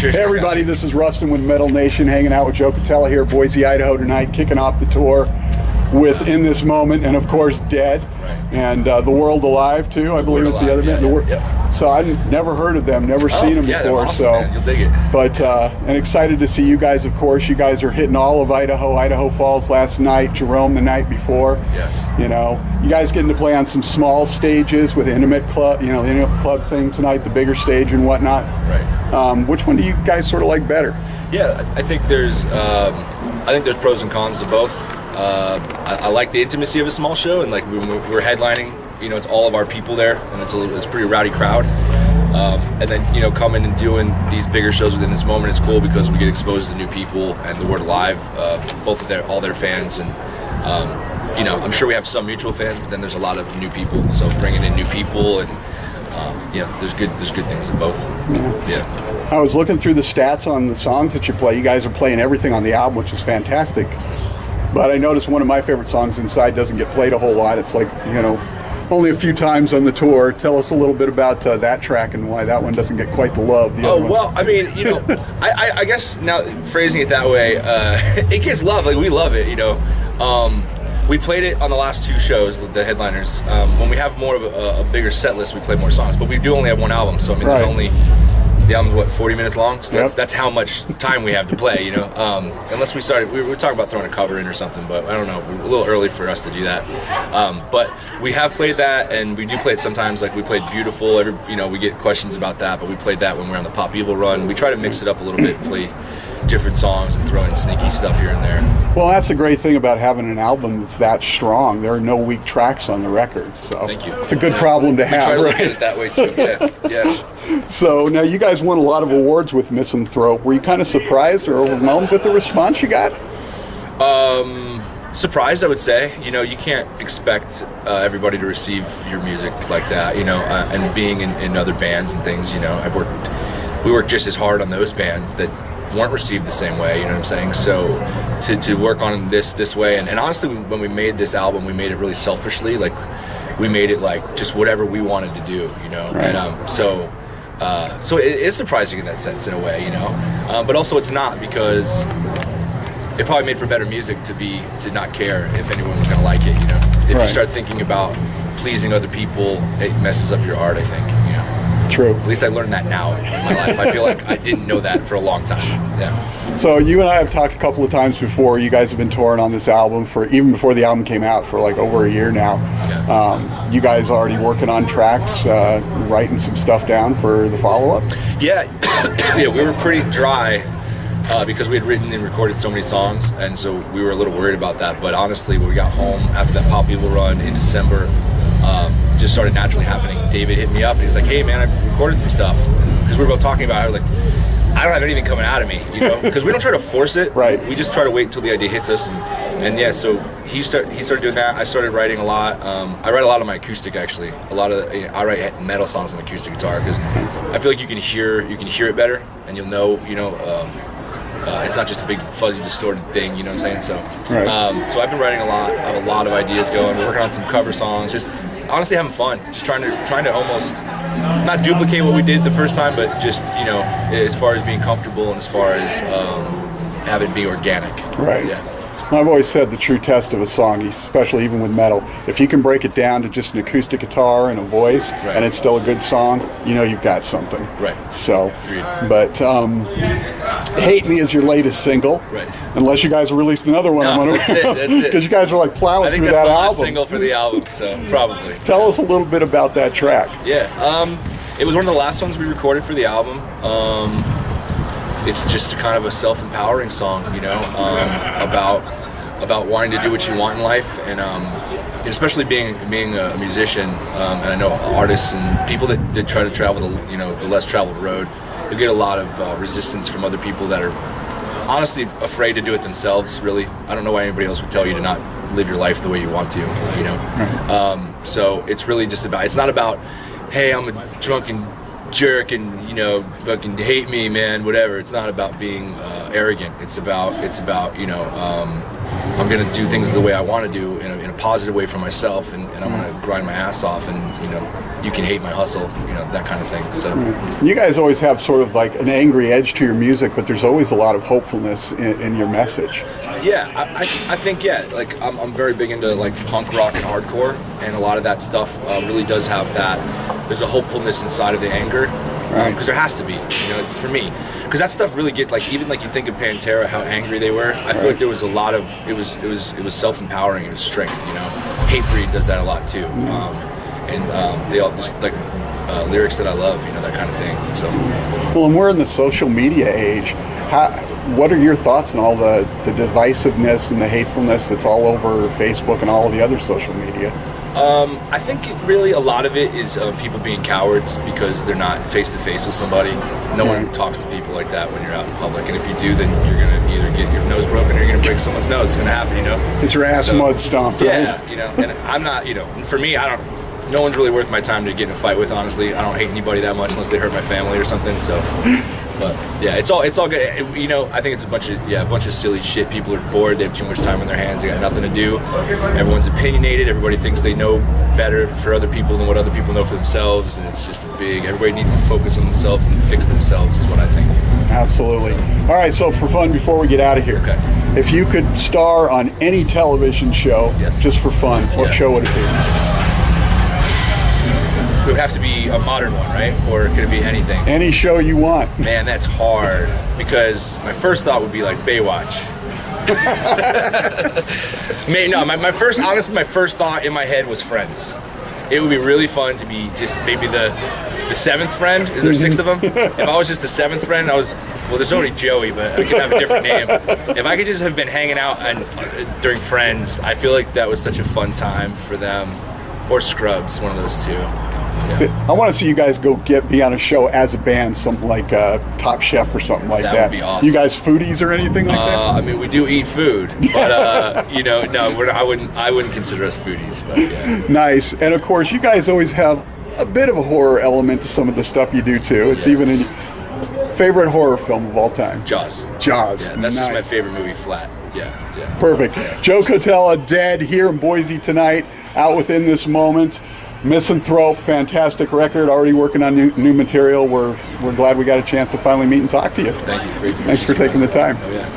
Cheers. Hey everybody, this is Rustin with Metal Nation, hanging out with Joe Cotela here, Boise, Idaho tonight, kicking off the tour with In This Moment, and of course Dead, and The World Alive too, I believe it's the other band. So I've never heard of them, never seen them before. Awesome, so man. You'll dig it. But and excited to see you guys. Of course, you guys are hitting all of Idaho. Idaho Falls last night, Jerome the night before. Yes. You know, you guys getting to play on some small stages with Intimate Club. You know, the Intimate Club thing tonight, the bigger stage and whatnot. Right. Which one do you guys sort of like better? Yeah, I think there's pros and cons to both. I like the intimacy of a small show, and like when we're headlining, you know, it's all of our people there, and it's a pretty rowdy crowd. And then, you know, coming and doing these bigger shows within this moment, it's cool because we get exposed to new people and the word alive, both of all their fans, and you know, I'm sure we have some mutual fans, but then there's a lot of new people. So bringing in new people, and yeah, there's good things in both. Yeah. I was looking through the stats on the songs that you play. You guys are playing everything on the album, which is fantastic. But I noticed one of my favorite songs, Inside, doesn't get played a whole lot. It's like, you know, only a few times on the tour. Tell us a little bit about that track and why that one doesn't get quite the love. Well, I mean, you know, I guess now phrasing it that way, it gets love. Like, we love it, you know. We played it on the last two shows, the headliners. When we have more of a bigger set list, we play more songs. But we do only have one album, so I mean, there's only... The album's, what, 40 minutes long? So that's how much time we have to play, you know? Unless we were talking about throwing a cover in or something, but I don't know, a little early for us to do that. But we have played that, and we do play it sometimes. Like, we played Beautiful, you know, we get questions about that, but we played that when we're on the Pop Evil run. We try to mix it up a little bit, play different songs and throw in sneaky stuff here and there. Well, that's the great thing about having an album that's that strong. There are no weak tracks on the record, so thank you. It's a good problem to have. We try to right? look at it that way too. Yeah. So now you guys won a lot of awards with Misanthrope. Were you kind of surprised or overwhelmed with the response you got? Surprised, I would say. You know, you can't expect everybody to receive your music like that. You know, and being in other bands and things. You know, we worked just as hard on those bands that weren't received the same way, you know what I'm saying? So to work on this way, and honestly, when we made this album, we made it really selfishly. Like, we made it like just whatever we wanted to do, you know. Right. And so it is surprising in that sense, in a way, you know. But also it's not, because it probably made for better music to not care if anyone was gonna like it, you know. If you start thinking about pleasing other people, it messes up your art, I think, you know. True. At least I learned that now in my life. I feel like I didn't know that for a long time. Yeah. So you and I have talked a couple of times before. You guys have been touring on this album for, even before the album came out, for like over a year now. Yeah. You guys already working on tracks, writing some stuff down for the follow-up? Yeah. Yeah, we were pretty dry because we had written and recorded so many songs, and so we were a little worried about that. But honestly, when we got home after that Pop Evil run in December, it just started naturally happening. David hit me up and he's like, "Hey man, I recorded some stuff," because we were both talking about it. Like, I don't have anything coming out of me, you know, because we don't try to force it. Right. We just try to wait until the idea hits us, and yeah. So he started doing that. I started writing a lot. I write a lot on my acoustic, actually. I write metal songs on acoustic guitar because I feel like you can hear it better, and you'll know, you know. It's not just a big fuzzy distorted thing, you know what I'm saying? So, so I've been writing a lot. I have a lot of ideas going. We're working on some cover songs. Just honestly having fun. Just trying to almost not duplicate what we did the first time, but just, you know, as far as being comfortable and as far as having it be organic. Right. Yeah. I've always said the true test of a song, especially even with metal, if you can break it down to just an acoustic guitar and a voice, and it's still a good song, you know you've got something. Right. So, Agreed. But Hate Me is your latest single. Right. Unless you guys released another one. No, that's it. Because you guys were like plowing through that album. I think that's the last single for the album, so probably. Tell us a little bit about that track. Yeah. It was one of the last ones we recorded for the album. It's just kind of a self-empowering song, you know, about wanting to do what you want in life, and especially being a musician, and I know artists and people that try to travel the less traveled road, you get a lot of resistance from other people that are honestly afraid to do it themselves. Really, I don't know why anybody else would tell you to not live your life the way you want to, you know. So it's really just about, it's not about, hey, I'm a drunken jerk and, you know, fucking hate me, man, whatever. It's not about being arrogant. It's about you know, I'm gonna do things the way I want to do in a positive way for myself, and I'm gonna grind my ass off, and you can hate my hustle, that kind of thing. So you guys always have sort of like an angry edge to your music, but there's always a lot of hopefulness in your message. Yeah, I think like I'm very big into like punk rock and hardcore, and a lot of that stuff really does have that. There's a hopefulness inside of the anger, because there has to be. It's for me, because that stuff really even like you think of Pantera, how angry they were. I feel like there was a lot of it was self-empowering. It was strength. Hatebreed does that a lot too, and they all just like lyrics that I love. That kind of thing. So well, and we're in the social media age. What are your thoughts on all the divisiveness and the hatefulness that's all over Facebook and all of the other social media? I think a lot of it is people being cowards because they're not face to face with somebody. No one talks to people like that when you're out in public, and if you do, then you're gonna either get your nose broken or you're gonna break someone's nose. It's gonna happen, Get your ass mud stomped. Yeah, and I'm not, for me, no one's really worth my time to get in a fight with. Honestly, I don't hate anybody that much unless they hurt my family or something. So. But yeah, it's all good. I think it's a bunch of silly shit. People are bored. They have too much time on their hands. They got nothing to do. Everyone's opinionated. Everybody thinks they know better for other people than what other people know for themselves. And it's just everybody needs to focus on themselves and fix themselves is what I think. Absolutely. All right, so for fun, before we get out of here, if you could star on any television show, just for fun, what show would it be? It would have to be a modern one, right? Or could it be anything? Any show you want. Man, that's hard, because my first thought would be like Baywatch. My first thought in my head was Friends. It would be really fun to be just maybe the seventh friend. Is there 6 of them? If I was just the seventh friend, there's only Joey, but I could have a different name. If I could just have been hanging out during Friends, I feel like that was such a fun time for them. Or Scrubs, one of those two. Yeah. I want to see you guys be on a show as a band, something like Top Chef or something like that. That would be awesome. You guys foodies or anything like that? I mean, we do eat food, but no, I wouldn't consider us foodies. But yeah. Nice, and of course, you guys always have a bit of a horror element to some of the stuff you do too. It's even in favorite horror film of all time. Jaws. Yeah, that's just my favorite movie. Flat. Yeah. Perfect. Yeah. Joe Cotela, Dead, here in Boise tonight. Out Within This Moment. Misanthrope, fantastic record, already working on new material. We're glad we got a chance to finally meet and talk to you. Thank you. Great to meet you. Thanks for taking the time. Oh, yeah.